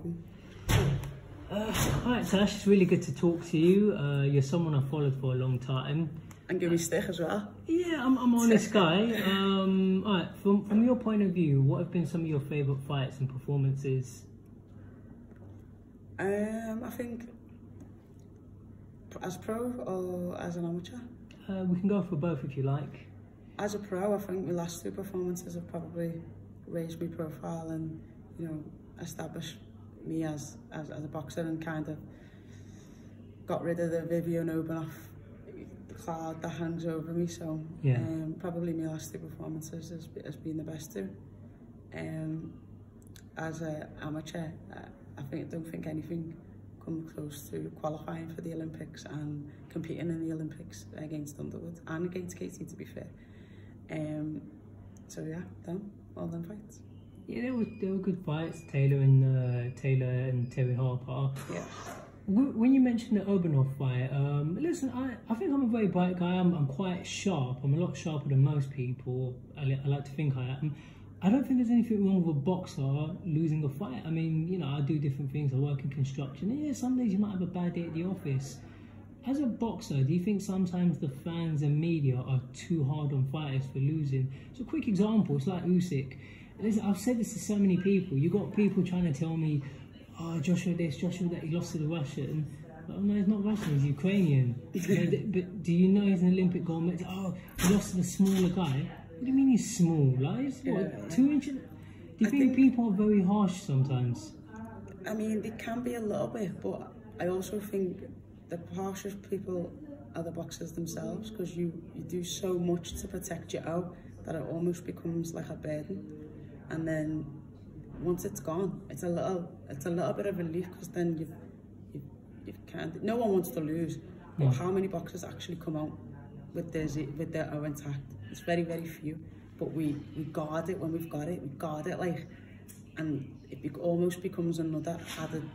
problem. Alright, Tash, it's really good to talk to you. You're someone I've followed for a long time. And give me stick as well. Yeah, I'm an honest guy. Alright, from your point of view, what have been some of your favourite fights and performances? I think as pro or as an amateur? We can go for both if you like. As a pro, I think my last two performances have probably raised my profile and, you know, established me as a boxer and kind of got rid of the Vivian Obanoff cloud that hangs over me. So yeah, probably my last two performances has been the best two. As an amateur, I don't think anything come close to qualifying for the Olympics and competing in the Olympics against Underwood and against Katie, to be fair. So yeah, all them fights. Yeah, they were good fights. Taylor and Terry Harper. Yeah. When you mentioned the Obanoff fight, listen, I think I'm a very bright guy. I'm quite sharp. I'm a lot sharper than most people. I like to think I am. I don't think there's anything wrong with a boxer losing a fight. I mean, you know, I do different things. I work in construction. And yeah, some days you might have a bad day at the office. As a boxer, do you think sometimes the fans and media are too hard on fighters for losing? So a quick example, it's like Usyk. Listen, I've said this to so many people. You got people trying to tell me, oh, Joshua this, Joshua that, he lost to the Russian. But no, he's not Russian, he's Ukrainian. But do you know he's an Olympic gold medalist? Oh, he lost to the smaller guy. What do you mean he's small? Like, he's what, 2 inches? Do you think people are very harsh sometimes? I mean, they can be a little bit, but I also think the harshest people are the boxers themselves, because you do so much to protect your own that it almost becomes like a burden. And then once it's gone, it's a little bit of relief, because then you've kind of, no one wants to lose. But how many boxers actually come out with their own intact? It's very, very few. But we guard it when we've got it. We guard it like, and it almost becomes another added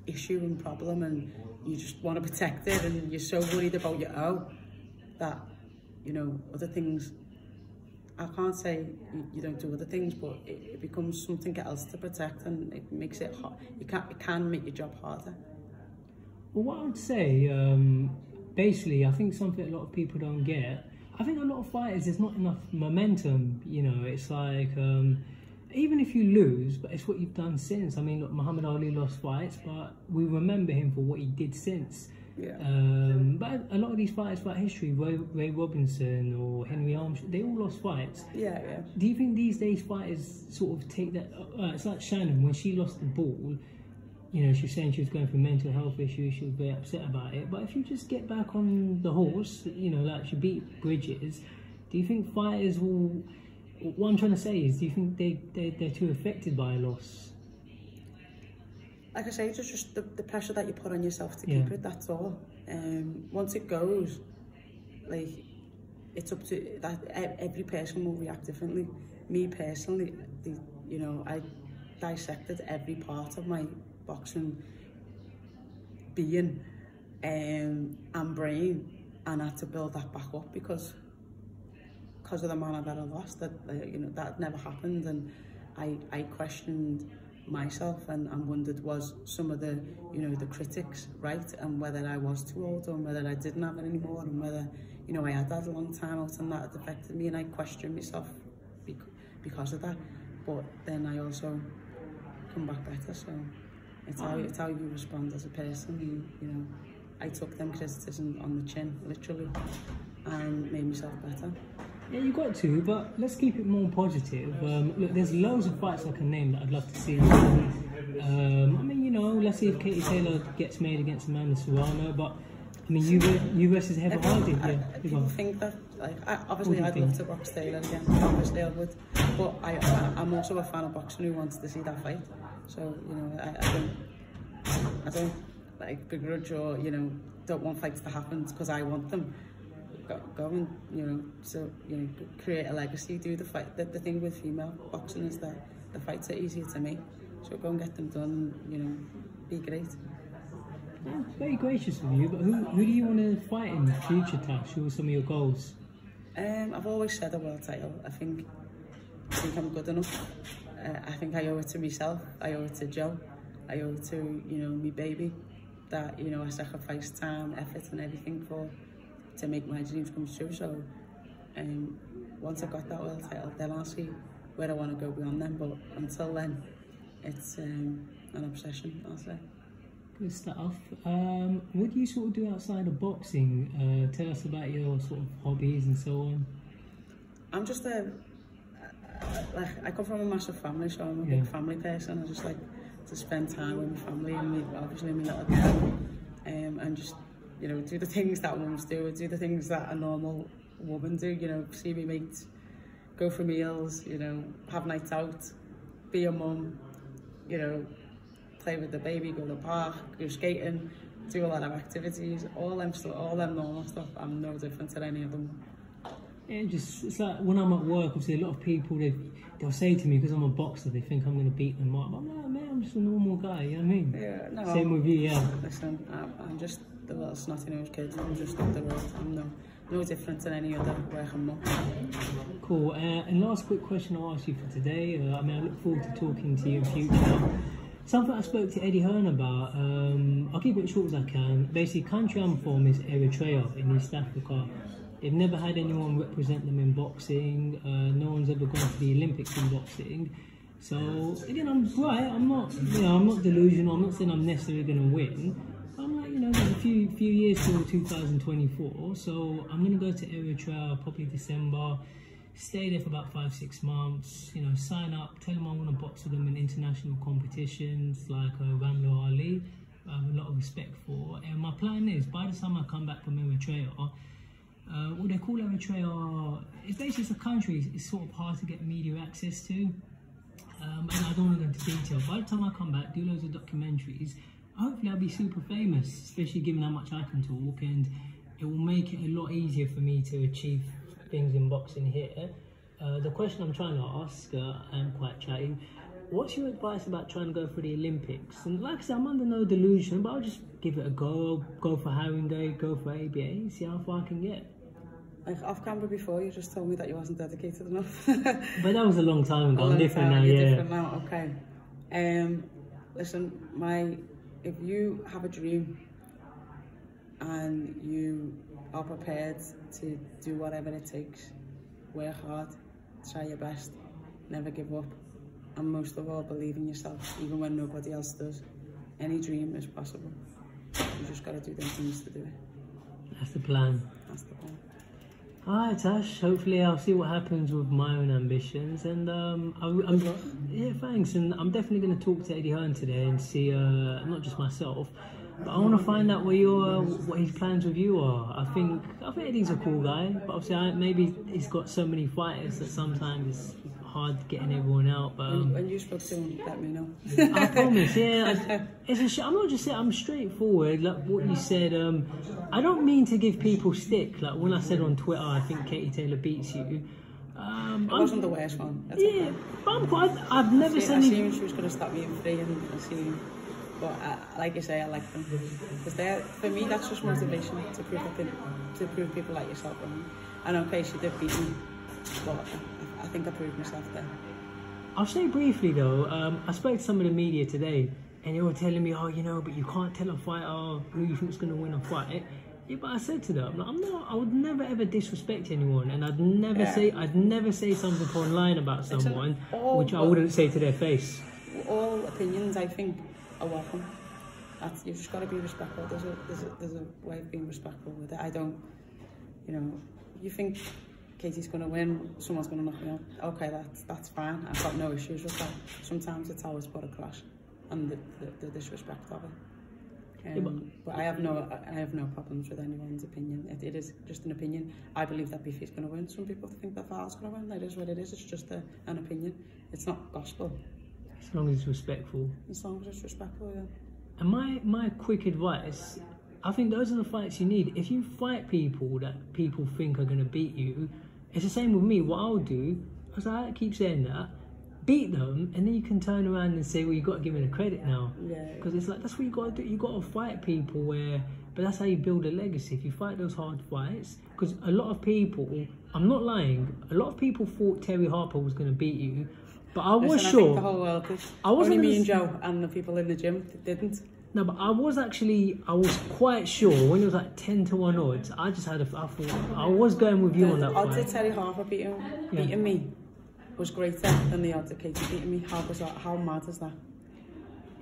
issue and problem, and you just want to protect it, and you're so worried about your own that, you know, other things. I can't say you don't do other things, but it becomes something else to protect, and it makes it hard. It can make your job harder. Well, what I would say, basically, I think something a lot of people don't get. I think a lot of fighters, there's not enough momentum. You know, it's like even if you lose, but it's what you've done since. I mean, look, Muhammad Ali lost fights, but we remember him for what he did since. Yeah. But a lot of these fighters throughout history, Ray Robinson or Henry Armstrong, they all lost fights. Yeah, yeah. Do you think these days fighters sort of take that? It's like Shannon, when she lost the ball, you know, she was saying she was going through mental health issues, she was very upset about it. But if you just get back on the horse, you know, like she beat Bridges, do you think fighters will... What I'm trying to say is, do you think they're too affected by a loss? Like I say, it's just the pressure that you put on yourself to keep it, that's all. Once it goes, like, it's up to that. Every person will react differently. Me personally, you know, I dissected every part of my boxing being and brain, and I had to build that back up because of the manner that I lost. That you know, that never happened, and I questioned myself and wondered, was some of the, you know, the critics right, and whether I was too old, or whether I didn't have it anymore, and whether, you know, I had a long time out and that had affected me, and I questioned myself because of that. But then I also come back better. So it's how you respond as a person. You know, I took them criticism on the chin, literally, and made myself better. Yeah, you got to, but let's keep it more positive. Look, there's loads of fights I can name that I'd love to see. I mean, you know, let's see if Katie Taylor gets made against Amanda Serrano, but I mean, you versus Heather Hardy. People think that, like, obviously I'd love to box Taylor again, obviously I would, but I'm also a fan of boxing who wants to see that fight. So, you know, I don't like begrudge or, you know, don't want fights to happen because I want them. Go and, you know, so, you know, create a legacy. Do the fight. The thing with female boxing is that the fights are easier to make, so go and get them done. You know, be great. Yeah, very gracious of you. But who do you want to fight in the future, Tash? Who are some of your goals? I've always said a world title. I think I'm good enough. I think I owe it to myself. I owe it to Joe. I owe to, you know, my baby, that, you know, I sacrificed time, effort and everything to make my dreams come true. So once I've got that world title, then I'll see where I want to go beyond them. But until then, it's an obsession, I'll say. Good stuff. What do you sort of do outside of boxing? Tell us about your sort of hobbies and so on. I'm just like, I come from a massive family, so I'm a big family person. I just like to spend time with my family and obviously my little girl, and just, you know, do the things that mums do, do the things that a normal woman do, you know, see me mates, go for meals, you know, have nights out, be a mum, you know, play with the baby, go to the park, go skating, do a lot of activities, all them normal stuff. I'm no different to any of them. Yeah, it's like when I'm at work, obviously a lot of people, they'll say to me, because I'm a boxer, they think I'm going to beat them up. I'm like, man, I'm just a normal guy, you know what I mean? Yeah, no. Same with you, yeah. Listen, I'm just the little snotty-nosed kid. I'm just up the road. I'm no different than any other working mum. Cool. And last quick question I'll ask you for today. I mean, I look forward to talking to you in future. Something I spoke to Eddie Hearn about, I'll keep it as short as I can. Basically, country I'm from is Eritrea in East Africa. They've never had anyone represent them in boxing. No one's ever gone to the Olympics in boxing. So again, I'm right. I'm not delusional. I'm not saying I'm necessarily going to win. I'm like, you know, there's a few years till 2024. So I'm going to go to Eritrea probably December. Stay there for about 5-6 months. You know, sign up. Tell them I want to box with them in international competitions like Ramlo Ali. I have a lot of respect for. And my plan is, by the time I come back from Eritrea, what they call Eritrea, it's basically a country, it's sort of hard to get media access to. And I don't want to go into detail. By the time I come back, do loads of documentaries, hopefully I'll be super famous, especially given how much I can talk, and it will make it a lot easier for me to achieve things in boxing here. The question I'm trying to ask, I'm quite chatty, what's your advice about trying to go for the Olympics? And like I said, I'm under no delusion, but I'll just give it a go. Go for Haringey, go for ABA, see how far I can get. Like off camera before, you just told me that you wasn't dedicated enough. But that was a long time ago. I'm different now, yeah. Different now, okay. Listen, if you have a dream and you are prepared to do whatever it takes, work hard, try your best, never give up, and most of all, believe in yourself, even when nobody else does. Any dream is possible. You just got to do them things to do it. That's the plan. That's the plan. Alright, Tash, hopefully I'll see what happens with my own ambitions, and yeah, thanks, and I'm definitely going to talk to Eddie Hearn today and see, not just myself, but I want to find out what his plans with you are. I think Eddie's a cool guy, but obviously maybe he's got so many fighters that sometimes it's hard getting everyone out. But when you spoke to him, let me know. I promise, yeah. I'm not just saying, I'm straightforward. Like what you said, I don't mean to give people stick. Like when I said on Twitter, I think Katie Taylor beats you. It wasn't the worst one. That's yeah, okay. But I've never said anything. I assumed she was going to stop me in free, and I seen. But like you say, I like them because for me that's just motivation to prove people like yourself wrong. And okay, she did beat me, but I think I proved myself there. I'll say briefly though, I spoke to some of the media today, and they were telling me, oh, you know, but you can't tell a fighter who you think's going to win a fight. Yeah, but I said to them, I would never ever disrespect anyone, and I'd never say something online about someone which I wouldn't say to their face. All opinions, I think, are welcome. You've just got to be respectful. There's a way of being respectful with it. I don't, you know, you think Katie's going to win, someone's going to knock me out. Okay, that's fine. I've got no issues with that. Sometimes it's always put a clash and the disrespect of it. But I have no problems with anyone's opinion. It is just an opinion. I believe that Biffy's going to win. Some people think that Far's going to win. That is what it is. It's just an opinion. It's not gospel. As long as it's respectful. As long as it's respectful, yeah. And my quick advice, I think those are the fights you need. If you fight people that people think are going to beat you, it's the same with me. What I'll do, as I keep saying that, beat them, and then you can turn around and say, well, you got to give me the credit now. Yeah. Because it's like, that's what you got to do. You got to fight people but that's how you build a legacy. If you fight those hard fights, because a lot of people, I'm not lying, a lot of people thought Terry Harper was going to beat you, But I was Listen, sure. I think the whole world did. I wasn't Only me gonna and Joe and the people in the gym that didn't. No, but I was quite sure when it was like 10-1 odds. I thought I was going with you on that odds fight. of Terry Harper beating me was greater than the odds of Katie beating me. How bizarre, how mad is that?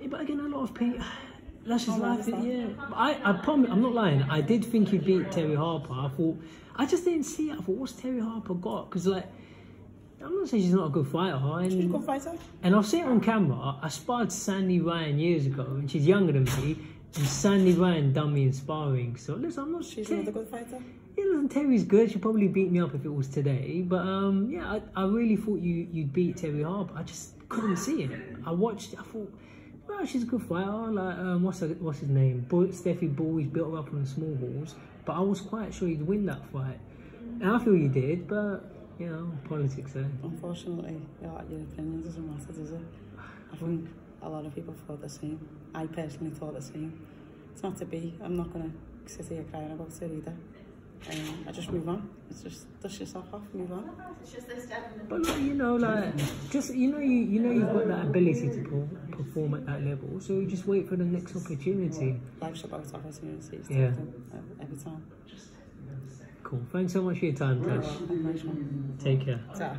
Yeah, but again, a lot of people. That's just like it, yeah. I promise, I'm not lying. I did think he'd beat Terry Harper. I just didn't see it. I thought, what's Terry Harper got? Because like, I'm not saying she's not a good fighter. She's a good fighter. And I'll say it on camera. I sparred Sandy Ryan years ago, and she's younger than me. And Sandy Ryan done me in sparring. So listen, I'm not. She's another good fighter. Yeah, listen, Terry's good. She'd probably beat me up if it was today. But yeah, I really thought you'd beat Terry Harper. I just couldn't see it. I watched. I thought, well, she's a good fighter. Like what's his name? Steffi Ball. He's built her up on the small balls. But I was quite sure he'd win that fight, and I feel you did. But you know, politics, eh? Unfortunately, your opinion doesn't matter, does it? I think a lot of people thought the same. I personally thought the same. It's not to be. I'm not going to sit here crying about it either. I just move on. It's just dust yourself off, move on. It's just this step. But like, you know, like just you know you've got that ability to perform at that level. So you just wait for the next opportunity. Life's about opportunities. Yeah. Every time. Cool. Thanks so much for your time, Tash. Take care. Ta.